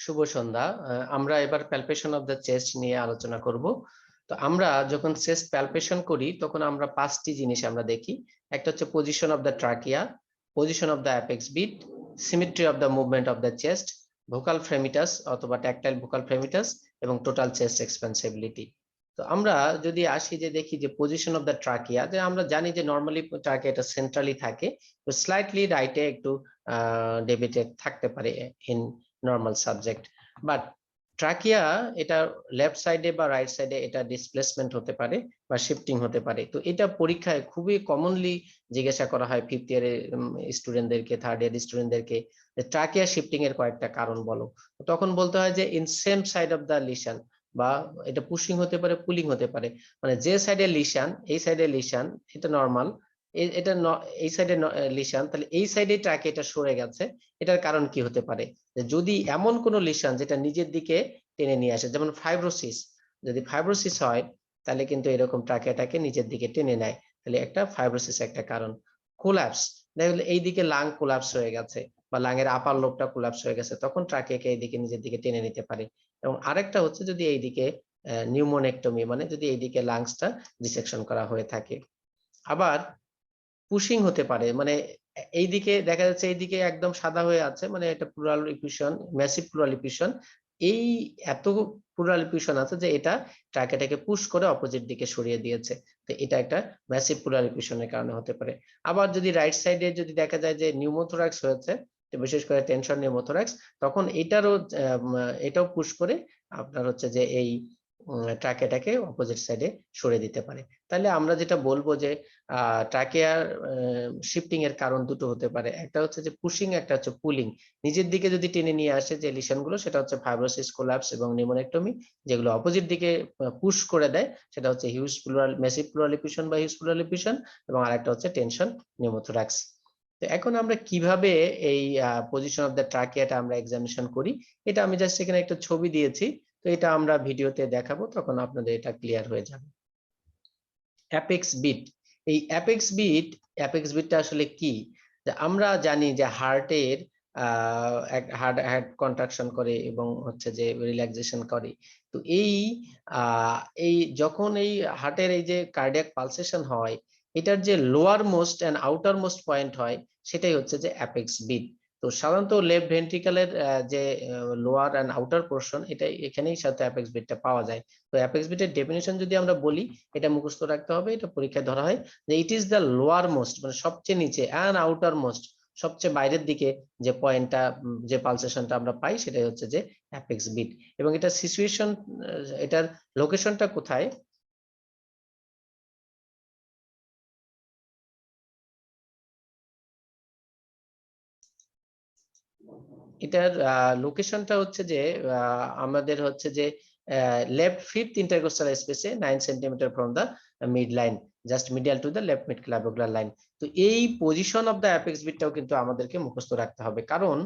শুভ সন্ধ্যা। আমরা এবার palpation of the chest নিয়ে আলোচনা করব। তো আমরা যখন চেস্ট প্যালপেশন করি তখন আমরা পাঁচটি জিনিস আমরা দেখি। একটা হচ্ছে position of the trachea, position of the apex beat, symmetry of the movement of the chest, vocal fremitus অথবা ট্যাকটাইল ভোকাল ফ্রেমিটাস এবং টোটাল চেস্ট এক্সপেন্সিবিলিটি। তো আমরা যদি আসি যে দেখি যে পজিশন অফ দ্য ট্রাকিয়া, যে আমরা জানি যে নর্মালি ট্রাকিয়া এটা সেন্ট্রালি থাকে, তো স্লাইটলি রাইটে একটু ডেভিয়েটেড থাকতে পারে in normal subject, but trachea এটা লেফট সাইডে বা রাইট সাইডে এটা ডিসপ্লেসমেন্ট হতে পারে বা শিফটিং হতে পারে। তো এটা পরীক্ষায় খুবই কমনলি জিজ্ঞাসা করা হয় ফিফথ ইয়ারের স্টুডেন্টদেরকে, থার্ড ইয়ার স্টুডেন্টদেরকে, ট্রাকিয়া শিফটিং এর কয়েকটা কারণ বলো। তখন বলতে হয় যে in same side of the lesion, বা এটা পুশিং হতে পারে, পুলিং হতে পারে, মানে যে সাইডে লিশন এই সাইডে লিশন এটা নর্মাল, এটা এই সাইডে লিশন, তাহলে এই সাইডে ট্রাকে এটা সরে গেছে। এটার কারণ কি হতে পারে? যদি এমন কোন লিশন যেটা নিজের দিকে টেনে নিয়ে আসে, যেমন ফাইব্রোসিস, যদি ফাইব্রোসিস হয় তাহলে কিন্তু এরকম ট্রাকেটাকে নিজের দিকে টেনে নেয়, তাহলে একটা ফাইব্রোসিস একটা কারণ। কোলাপস, দেখলে এইদিকে লাং কোলাপস হয়ে গেছে বা লাঙের আপার লোবটা কোলাপস হয়ে গেছে, তখন ট্রাকেকে এইদিকে নিজের দিকে টেনে নিতে পারে। এবং আরেকটা হচ্ছে যদি এইদিকে নিউমোনেক্টমি, মানে যদি এইদিকে লাংসটা ডিসেকশন করা হয়ে থাকে। আবার পুশিং হতে পারে, মানে এইদিকে দেখা যাচ্ছে এইদিকে একদম সাদা হয়ে আছে, মানে এটা plural equation, massive plural equation. এই এত প্লুরাল ইকুয়েশন আছে যে এটা ট্রাকেটাকে পুশ করে অপোজিট দিকে সরিয়ে দিয়েছে, তো এটা একটা ম্যাসিভ প্লুরাল ইকুয়েশনের কারণে হতে পারে। আবার যদি রাইট সাইডে যদি দেখা যায় যে নিউমোথোরাক্স হয়েছে, বিশেষ করে টেনশন নিউমোথোরাক্স, তখন এটাও পুশ করে আপনার হচ্ছে যে এই ট্রাকেটাকে অপোজিট সাইডে সরিয়ে দিতে পারে। তাহলে আমরা যেটা বলবো যে ট্রাকেয়ার শিফটিং এর কারণ দুটো হতে পারে, একটা হচ্ছে যে পুশিং, একটা হচ্ছে পুলিং। নিজের দিকে যদি টেনে নিয়ে আসে যে লিশন গুলো, সেটা হচ্ছে ফাইব্রোসিস, কোলাপস এবং নিউমোনেক্টমি। যেগুলো অপোজিট দিকে পুশ করে দেয় সেটা হচ্ছে huge plural, massive plural equation বা হিউজ প্লুরাল ইকুয়েশন, এবং আরেকটা হচ্ছে টেনশন নিউমোথোরাক্স। তো এখন আমরা কিভাবে এই পজিশন অফ দ্য ট্রাকিয়াটা আমরা এক্সামিনেশন করি, এটা আমি জাস্ট এখানে একটা ছবি দিয়েছি, তো এটা আমরা ভিডিওতে দেখাবো, তখন আপনাদের এটা ক্লিয়ার হয়ে যাবে। অ্যাপেক্স বিট, এই অ্যাপেক্স বিটটা আসলে কি? যে আমরা জানি যে হার্টের হার্ট কন্ট্রাকশন করে এবং হচ্ছে যে রিল্যাক্সেশন করে। তো এই যখন এই হার্টের এই যে কার্ডিয়াক পালসেশন হয়, এটার যে lower most and outer most point হয়, সেটাই হচ্ছে যে অ্যাপেক্স বিট। তো সাধারণত লেফট ভেন্ট্রিকেলের যে লোয়ার এন্ড আউটার পোর্শন, এটা এখানেই সাথে অ্যাপেক্স বিটটা পাওয়া যায়। তো অ্যাপেক্স বিটের ডেফিনিশন যদি আমরা বলি, এটা মুখস্থ রাখতে হবে, এটা পরীক্ষায় ধরা হয় যে it is the lower most, মানে সবচেয়ে নিচে, অ্যান্ড আউটার মোস্ট, সবচেয়ে বাইরের দিকে যে পয়েন্টটা, যে পালসেশনটা আমরা পাই, সেটাই হচ্ছে যে অ্যাপেক্স বিট। এবং এটা সিচুয়েশন, এটার লোকেশনটা কোথায়? এটার লোকেশনটা হচ্ছে যে আমাদের হচ্ছে যে লেফট ফিফথ ইন্টারকোস্টাল স্পেসে 9 centimetre from the mid line, just medial to the left mid clavicular line. তো এই পজিশন অফ দ্য অ্যাপেক্স বিটটাও কিন্তু আমাদেরকে মুখস্থ রাখতে হবে, কারণ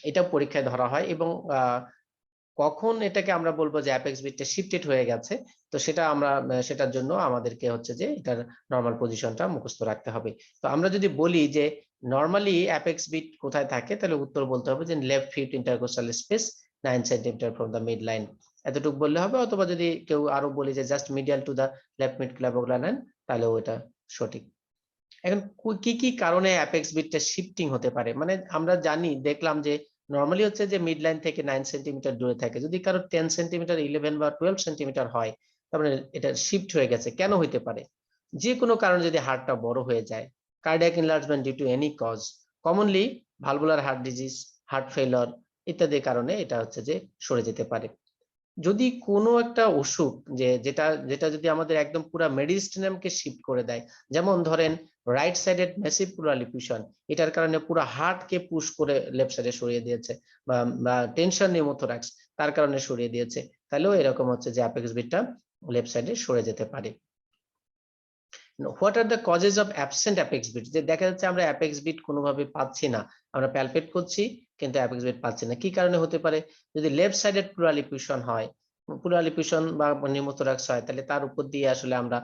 এটা পরীক্ষায় ধরা হয়। এবং কখন এটাকে আমরা বলবো যে অ্যাপেক্স বিটটা শিফটেড হয়ে গেছে, তো সেটা আমরা সেটার জন্য আমাদেরকে হচ্ছে যে এটার নরমাল পজিশনটা মুখস্থ রাখতে হবে। তো আমরা যদি বলি যে নরমালি অ্যাপেক্স বিট কোথায় থাকে, তাহলে উত্তর বলতে হবে যে left fifth intercostal space 9 centimetre from the mid line, এতটুকু বললে হবে। অথবা যদি কেউ আরো বলি যে just medial to the left mid clavicular line, তাহলে ওটা সঠিক। এখন কি কি কারণে অ্যাপেক্স বিটটা শিফটিং হতে পারে? মানে আমরা জানি, দেখলাম যে নরমালি হচ্ছে যে মিড লাইন থেকে 9 সেন্টিমিটার দূরে থাকে। যদি কারো 10 সেন্টিমিটার, 11 বা 12 সেন্টিমিটার হয়, তার মানে এটা শিফট হয়ে গেছে। কেন হইতে পারে? যে কোনো কারণে যদি হার্টটা বড় হয়ে যায়, cardiac enlargement due to any cause, commonly valvular heart disease, heart failure ইত্যাদি কারণে এটা হচ্ছে যে সরে যেতে পারে। যদি কোনো একটা অসুখ, যেটা যেটা যদি আমাদের একদম পুরো মেডিসিনামকে শিফট করে দেয়, যেমন ধরেন right sided massive plural equation, এটার কারণে পুরো হার্টকে পুশ করে লেফট সাইডে সরিয়ে দিয়েছে, বা টেনশন নিউমোথোরাক্স, তার কারণে সরিয়ে দিয়েছে, তাহলেও এরকম হচ্ছে যে অ্যাপেক্স বিটটা লেফট সাইডে সরে যেতে পারে। What are the causes of absent apex beat? যে দেখা যাচ্ছে আমরা অ্যাপেক্স বিট কোনোভাবে পাচ্ছি না, আমরা প্যালপেট করছি কিন্তু অ্যাপেক্স বিট পাচ্ছি না, কি কারণে হতে পারে? যদি লেফট সাইডেড প্লুরাল ইকুয়েশন হয়, প্লুরাল ইকুয়েশন বা নিউমোথোরাক্স হয়, তাহলে তার উপর দিয়ে আসলে আমরা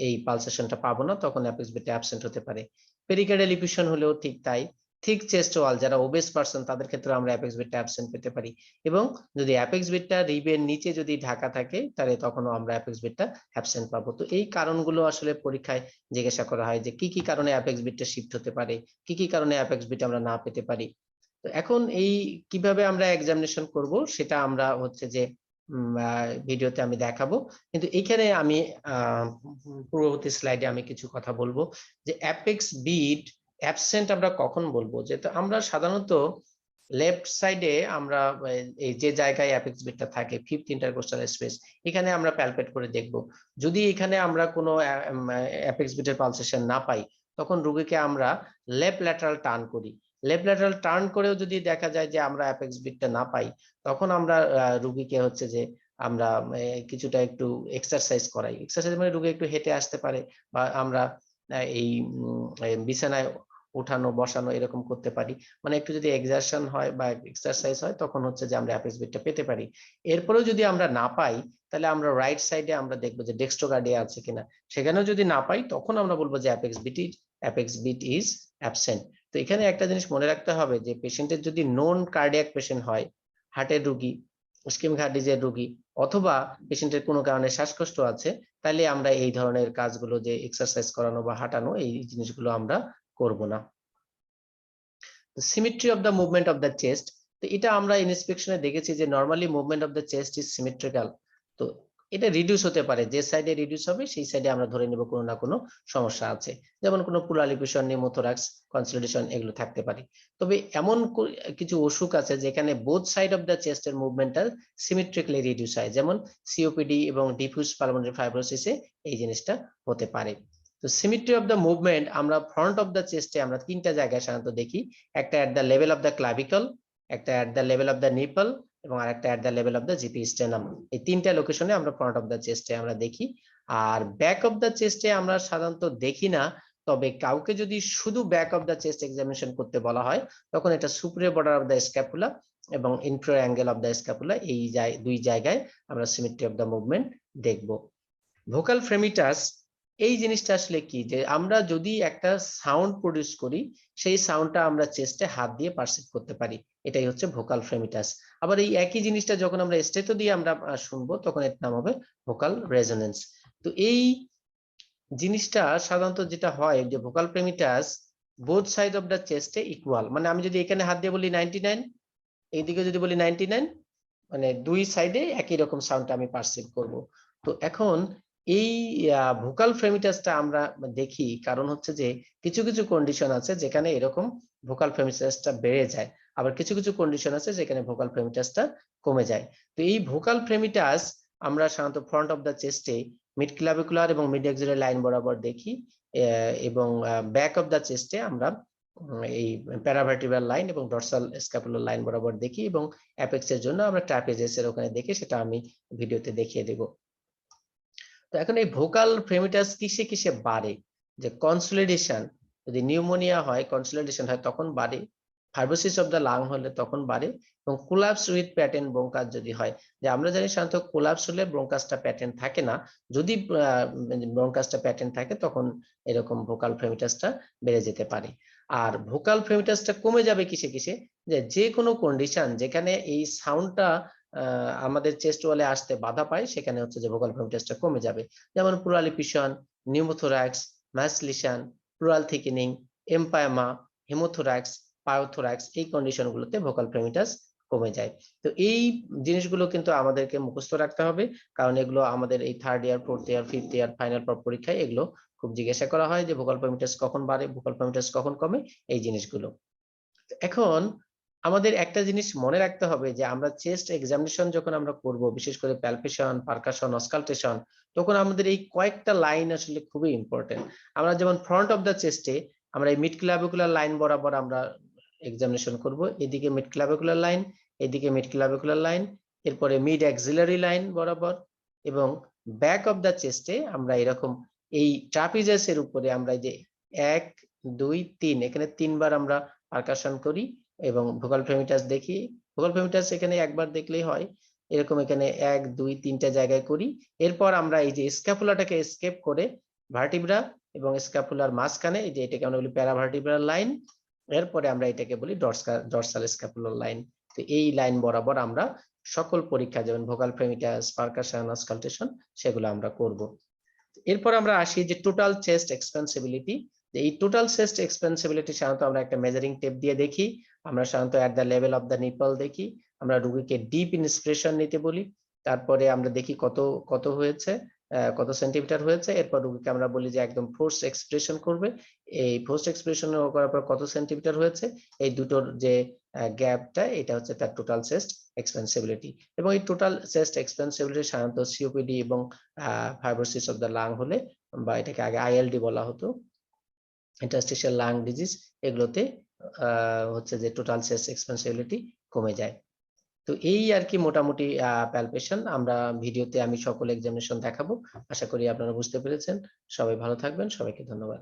এই পালসেশনটা পাবো না, তখন অ্যাপেক্স বিট অ্যাবসেন্ট হতে পারে। পেরিকার্ডিয়াল ইকুয়েশন হলেও ঠিক তাই, থিক চেস্ট ওয়াল যারা ওবেস পারসন তাদের ক্ষেত্রে আমরা অ্যাপেক্স বিটটা অ্যাবসেন্ট পেতে পারি, এবং যদি অ্যাপেক্স বিটটা রিবের নিচে যদি ঢাকা থাকে তাহলে তখনও আমরা অ্যাপেক্স বিটটা অ্যাবসেন্ট পাবো। তো এই কারণগুলো আসলে পরীক্ষায় জিজ্ঞাসা করা হয় যে কি কি কারণে অ্যাপেক্স বিটটা শিফট হতে পারে, কি কি কারণে অ্যাপেক্স বিট আমরা না পেতে পারি। তো এখন এই কিভাবে আমরা এক্সামিনেশন করব সেটা আমরা হচ্ছে যে ভিডিওতে আমি দেখাবো, কিন্তু এখানে আমি পূর্ববর্তী স্লাইডে আমি কিছু কথা বলবো যে অ্যাপেক্স বিট অ্যাবসেন্ট আমরা কখন বলবো। যেটা আমরা সাধারণত লেফট সাইডে আমরা এই যে জায়গায় অ্যাপেক্স বিটটা থাকে ফিফথ ইন্টারকোস্টাল স্পেস, এখানে আমরা প্যালপেট করে দেখব। যদি এখানে আমরা কোনো অ্যাপেক্স বিটের পালসেশন না পাই তখন রোগীকে আমরা লেফট ল্যাটারাল টার্ন করি। লেফট ল্যাটারাল টার্ন করেও যদি দেখা যায় যে আমরা অ্যাপেক্স বিটটা না পাই তখন আমরা রোগীকে হচ্ছে যে আমরা কিছুটা একটু এক্সারসাইজ করাই। এক্সারসাইজ মানে রোগী একটু হেঁটে আসতে পারে, বা আমরা এই বিছানায় উঠানো বসানো এরকম করতে পারি, মানে একটু যদি এক্সারশন হয় বা এক্সারসাইজ হয় তখন হচ্ছে যে আমরা অ্যাপেক্স বিটটা পেতে পারি। এরপরেও যদি আমরা না পাই তাহলে আমরা রাইট সাইডে আমরা দেখবো যে ডেক্সট্রোকার্ডিয়া আছে কিনা, সেখানেও যদি না পাই তখন আমরা বলবো যে অ্যাপেক্স বিট ইজ অ্যাবসেন্ট। তো এখানে একটা জিনিস মনে রাখতে হবে যে পেশেন্টের যদি নন কার্ডিয়াক পেশেন্ট হয়, হার্টের রোগী, ইসকেমিক হার্ট ডিজিজের রোগী, অথবা পেশেন্টের কোনো কারণে শ্বাসকষ্ট আছে, তাহলে আমরা এই ধরনের কাজগুলো যে এক্সারসাইজ করানো বা হাঁটানো এই জিনিসগুলো আমরা করব না। Symmetry of the movement of the chest, তো এটা আমরা ইন্সপেকশনে দেখেছি যে normally movement of the chest is symmetrical. তো এটা রিডিউস হতে পারে, যে সাইডে রিডিউস হবে সেই সাইডে আমরা ধরে নেব কোনো না কোনো সমস্যা আছে, যেমন কোনো পুলালিপেশন, নিউমোথোরাক্স, কনসলিডেশন এগুলো থাকতে পারে। তবে এমন কিছু অসুখ আছে যেখানে বোথ সাইড অফ দ্য চেস্টের মুভমেন্টটা সিমেট্রিক্যালি রিডিউস হয়, যেমন সিওপিডি এবং ডিফিউজ পালমোনারি ফাইব্রোসিসে এই জিনিসটা হতে পারে। তো সিমেট্রি অফ দ্য মুভমেন্ট আমরা ফ্রন্ট অফ দ্য চেস্টে আমরা তিনটা জায়গায় সাধারণত দেখি, একটা at the level of the clavicle, একটা at the level of the nipple, এবং আরেকটা at the level of the xiphisternum. এই তিনটা লোকেশনে আমরা ফ্রন্ট অফ দ্য চেস্টে আমরা দেখি। আর ব্যাক অফ দ্য চেস্টে আমরা সাধারণত দেখি না, তবে কাউকে যদি শুধু back of the chest examination করতে বলা হয় তখন এটা superior border of the scapula এবং inferior angle of the scapula, এই দুই জায়গায় আমরা সিমেট্রি অফ দ্য মুভমেন্ট দেখব। ভোকাল ফ্রেমিটাস এই জিনিসটা আসলে কি, যে আমরা যদি একটা সাউন্ড প্রডিউস করি সেই সাউন্ডটা আমরা চেস্টে হাত দিয়ে পারসিভ করতে পারি, এটাই হচ্ছে ভোকাল ফ্রেমিটাস। আবার এই একই জিনিসটা যখন আমরা স্টেটো দিয়ে আমরা শুনবো তখন এর নাম হবে ভোকাল রেজোনেন্স। তো এই জিনিসটা সাধারণত যেটা হয় যে vocal fremitus both side of the চেস্টে ইকুয়াল, মানে আমি যদি এখানে হাত দিয়ে বলি 99, এইদিকে যদি বলি 99, মানে দুই সাইডে একই রকম সাউন্ডটা আমি পারসিভ করব। তো এখন এই ভোকাল ফ্রেমিটাসটা আমরা দেখি কারণ হচ্ছে যে কিছু কিছু কন্ডিশন আছে যেখানে এরকম ভোকাল ফ্রেমিটাসটা বেড়ে যায়, আবার কিছু কিছু কন্ডিশন আছে যেখানে ভোকাল ফ্রেমিটাসটা কমে যায়। তো এই ভোকাল ফ্রেমিটাস আমরা সাধারণত ফ্রন্ট অফ দ্য চেস্টে মিড ক্লাভিকুলার এবং মিড এক্সিলারি লাইন বরাবর দেখি, এবং ব্যাক অফ দ্য চেস্টে আমরা এই প্যারাভার্টিব্রাল লাইন এবং ডরসাল স্ক্যাপুলার লাইন বরাবর দেখি, এবং অ্যাপেক্স এর জন্য আমরা ট্রাপিজিয়াস এর ওখানে দেখি, সেটা আমি ভিডিওতে দেখিয়ে দেব। তো এখন এই ভোকাল ফ্রেমিটাস কিসে কিসে বাড়ে, যে কনসলিডেশন, যদি নিউমোনিয়া হয় কনসলিডেশন হয় তখন বাড়ে, ফাইব্রোসিস অফ দ্য লাং হলে তখন বাড়ে, এবং কোলাপস উইথ প্যাটেন্ট ব্রঙ্কাস যদি হয়, যে আমরা জানি সাধারণত কোলাপস হলে ব্রঙ্কাসটা প্যাটেন্ট থাকে না, যদি ব্রঙ্কাসটা প্যাটেন্ট থাকে তখন এরকম ভোকাল ফ্রেমিটাসটা বেড়ে যেতে পারে। আর ভোকাল ফ্রেমিটাসটা কমে যাবে কিসে কিসে, যে কোনো কন্ডিশন যেখানে এই সাউন্ডটা আমাদের চেস্ট ওয়ালে আসতে বাধা পায় সেখানে হচ্ছে যে ভোকাল ফ্রেমিটাসটা কমে যাবে, যেমন pleural effusion, pneumothorax, mass lesion, pleural thickening, empyema, haemothorax, pyothorax, এই কন্ডিশনগুলোতে ভোকাল ফ্রেমিটাস কমে যায়। তো এই জিনিসগুলো কিন্তু আমাদেরকে মুখস্থ রাখতে হবে, কারণ এগুলো আমাদের এই third year, fourth year, fifth year final পরীক্ষায় এগুলো খুব জিজ্ঞাসা করা হয় যে ভোকাল ফ্রেমিটাস কখন বাড়ে, ভোকাল ফ্রেমিটাস কখন কমে, এই জিনিসগুলো। এখন আমাদের একটা জিনিস মনে রাখতে হবে যে আমরা চেস্ট এক্সামিনেশন যখন আমরা করব, বিশেষ করে প্যালপেশন, পারকাশন, অস্কালটেশন, তখন আমাদের এই কয়েকটা লাইন আসলে খুবই ইম্পর্টেন্ট। আমরা যেমন ফ্রন্ট অফ দ্য চেস্টে আমরা এই মিড ক্লাভিকুলার লাইন বরাবর আমরা এক্সামিনেশন করব, এদিকে মিড ক্লাভিকুলার লাইন, এদিকে মিড ক্লাভিকুলার লাইন, এরপরে মিড অ্যাক্সিলারি লাইন বরাবর, এবং ব্যাক অফ দ্য চেস্টে আমরা এরকম এই ট্রাপিজাস এর উপরে আমরা যে 1 2 3 এখানে তিনবার আমরা পারকাশন করি এবং ভোকাল ফ্রেমিটাস দেখি। ভোকাল ফ্রেমিটাস এখানে একবার দেখলেই হয়, এরকম এখানে 1 2 3টা জায়গায় করি। এরপর আমরা এই যে স্ক্যাপুলাটাকে এসকেপ করে ভার্টিব্রা এবং স্ক্যাপুলার মাঝখানে, এই যে এটাকে আমরা বলি প্যারাভার্টিব্রাল লাইন, এরপরে আমরা এটাকে বলি ডরসাল স্ক্যাপুলার লাইন। তো এই লাইন বরাবর আমরা সকল পরীক্ষা যেমন ভোকাল ফ্রেমিটাস, পারকাশন, অস্কালটেশন সেগুলো আমরা করব। এরপর আমরা আসি যে টোটাল চেস্ট এক্সপেন্সিবিলিটি। এই টোটাল চেস্ট এক্সপেন্সিবিলিটি সাধারণত আমরা একটা মেজারিং টেপ দিয়ে দেখি। আমরা সাধারণত এট the level of the nipple দেখি। আমরা রোগীকে ডিপ ইন্সপিরেশন নিতে বলি। তারপরে আমরা দেখি কত কত হয়েছে, কত সেন্টিমিটার হয়েছে। এরপর রোগীকে আমরা বলি যে একদম ফোর্স এক্সপ্রেশন করবে। এই ফোর্স এক্সপ্রেশন করার পর কত সেন্টিমিটার হয়েছে, এই দুটোর যে গ্যাপটা, এটা হচ্ছে তার টোটাল চেস্ট এক্সপেন্সিবিলিটি। এবং এই টোটাল চেস্ট এক্সপেন্সিবিলিটি সাধারণত সিওপিডি এবং ফাইব্রোসিস অফ দ্য লাং হলে, বা এটাকে আগে আইএলডি বলা হতো, ইন্টারস্টিশিয়াল লাং ডিজিজ, এগুলোতে হচ্ছে যে টোটাল চেস্ট এক্সপেন্সিবিলিটি কমে যায়। তো এই আর কি মোটামুটি প্যালপেশন। আমরা ভিডিওতে আমি সকল এক্সামিনেশন দেখাবো। আশা করি আপনারা বুঝতে পেরেছেন। সবাই ভালো থাকবেন, সবাইকে ধন্যবাদ।